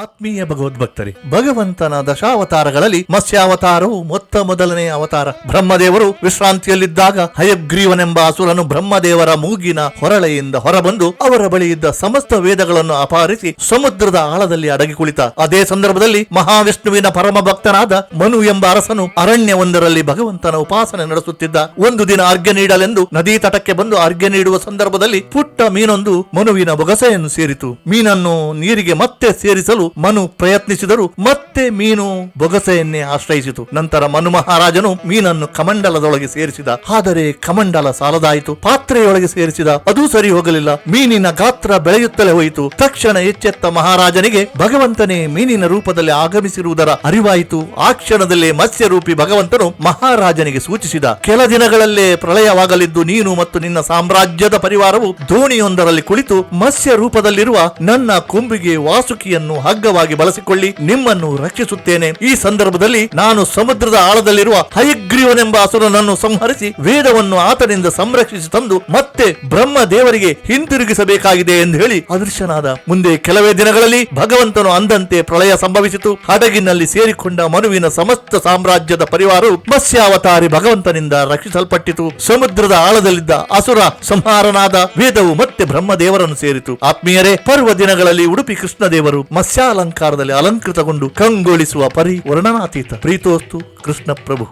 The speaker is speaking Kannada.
ಆತ್ಮೀಯ ಭಗವದ್ಭಕ್ತರಿ, ಭಗವಂತನ ದಶಾವತಾರಗಳಲ್ಲಿ ಮತ್ಸ್ಯಾವತಾರವು ಮೊದಲನೆಯ ಅವತಾರ. ಬ್ರಹ್ಮದೇವರು ವಿಶ್ರಾಂತಿಯಲ್ಲಿದ್ದಾಗ ಹಯಗ್ರೀವನೆಂಬ ಅಸುರನು ಬ್ರಹ್ಮದೇವರ ಮೂಗಿನ ಹೊರಳೆಯಿಂದ ಹೊರಬಂದು ಅವರ ಬಳಿ ಇದ್ದ ಸಮಸ್ತ ವೇದಗಳನ್ನು ಅಪಹರಿಸಿ ಸಮುದ್ರದ ಆಳದಲ್ಲಿ ಅಡಗಿ ಕುಳಿತ. ಅದೇ ಸಂದರ್ಭದಲ್ಲಿ ಮಹಾವಿಷ್ಣುವಿನ ಪರಮ ಭಕ್ತನಾದ ಮನು ಎಂಬ ಅರಸನು ಅರಣ್ಯವೊಂದರಲ್ಲಿ ಭಗವಂತನ ಉಪಾಸನೆ ನಡೆಸುತ್ತಿದ್ದ. ಒಂದು ದಿನ ಅರ್ಘ್ಯ ನೀಡಲೆಂದು ನದಿ ತಟಕ್ಕೆ ಬಂದು ಅರ್ಘ್ಯ ನೀಡುವ ಸಂದರ್ಭದಲ್ಲಿ ಪುಟ್ಟ ಮೀನೊಂದು ಮನುವಿನ ಬೊಗಸೆಯನ್ನು ಸೇರಿತು. ಮೀನನ್ನು ನೀರಿಗೆ ಮತ್ತೆ ಸೇರಿಸಲು ಮನು ಪ್ರಯತ್ನಿಸಿದರು. ಮತ್ತೆ ಮೀನು ಬೊಗಸೆಯನ್ನೇ ಆಶ್ರಯಿಸಿತು. ನಂತರ ಮನು ಮಹಾರಾಜನು ಮೀನನ್ನು ಕಮಂಡಲದೊಳಗೆ ಸೇರಿಸಿದ. ಆದರೆ ಕಮಂಡಲ ಸಾಲದಾಯಿತು. ಪಾತ್ರೆಯೊಳಗೆ ಸೇರಿಸಿದ, ಅದೂ ಸರಿ ಹೋಗಲಿಲ್ಲ. ಮೀನಿನ ಗಾತ್ರ ಬೆಳೆಯುತ್ತಲೇ ಹೋಯಿತು. ತಕ್ಷಣ ಎಚ್ಚೆತ್ತ ಮಹಾರಾಜನಿಗೆ ಭಗವಂತನೇ ಮೀನಿನ ರೂಪದಲ್ಲಿ ಆಗಮಿಸಿರುವುದರ ಅರಿವಾಯಿತು. ಆ ಕ್ಷಣದಲ್ಲೇ ಮತ್ಸ್ಯರೂಪಿ ಭಗವಂತನು ಮಹಾರಾಜನಿಗೆ ಸೂಚಿಸಿದ, ಕೆಲ ದಿನಗಳಲ್ಲೇ ಪ್ರಳಯವಾಗಲಿದ್ದು ನೀನು ಮತ್ತು ನಿನ್ನ ಸಾಮ್ರಾಜ್ಯದ ಪರಿವಾರವು ದೋಣಿಯೊಂದರಲ್ಲಿ ಕುಳಿತು ಮತ್ಸ್ಯ ರೂಪದಲ್ಲಿರುವ ನನ್ನ ಕೊಂಬಿಗೆ ವಾಸುಕಿಯನ್ನು ಹಗ್ಗವಾಗಿ ಬಳಸಿಕೊಳ್ಳಿ, ನಿಮ್ಮನ್ನು ರಕ್ಷಿಸುತ್ತೇನೆ. ಈ ಸಂದರ್ಭದಲ್ಲಿ ನಾನು ಸಮುದ್ರದ ಆಳದಲ್ಲಿರುವ ಹಯಗ್ರೀವನೆಂಬ ಅಸುರನನ್ನು ಸಂಹರಿಸಿ ವೇದವನ್ನು ಆತನಿಂದ ಸಂರಕ್ಷಿಸಿ ತಂದು ಮತ್ತೆ ಬ್ರಹ್ಮ ದೇವರಿಗೆ ಹಿಂತಿರುಗಿಸಬೇಕಾಗಿದೆ ಎಂದು ಹೇಳಿ ಅದೃಶ್ಯನಾದ. ಮುಂದೆ ಕೆಲವೇ ದಿನಗಳಲ್ಲಿ ಭಗವಂತನು ಅಂದಂತೆ ಪ್ರಳಯ ಸಂಭವಿಸಿತು. ಹಡಗಿನಲ್ಲಿ ಸೇರಿಕೊಂಡ ಮನುವಿನ ಸಮಸ್ತ ಸಾಮ್ರಾಜ್ಯದ ಪರಿವಾರವು ಮತ್ಸ್ಯಾವತಾರಿ ಭಗವಂತನಿಂದ ರಕ್ಷಿಸಲ್ಪಟ್ಟಿತು. ಸಮುದ್ರದ ಆಳದಲ್ಲಿದ್ದ ಅಸುರ ಸಂಹಾರನಾದ. ವೇದವು ಮತ್ತೆ ಬ್ರಹ್ಮದೇವರನ್ನು ಸೇರಿತು. ಆತ್ಮೀಯರೇ, ಪರ್ವ ದಿನಗಳಲ್ಲಿ ಉಡುಪಿ ಕೃಷ್ಣದೇವರು ಮತ್ಸ್ಯಾಲಂಕಾರದಲ್ಲಿ ಅಲಂಕೃತಗೊಂಡು ಕಂಗೊಳಿಸುವ ವರ್ಣನಾತೀತ. ಪ್ರೀತೋಸ್ತು ಕೃಷ್ಣ ಪ್ರಭು.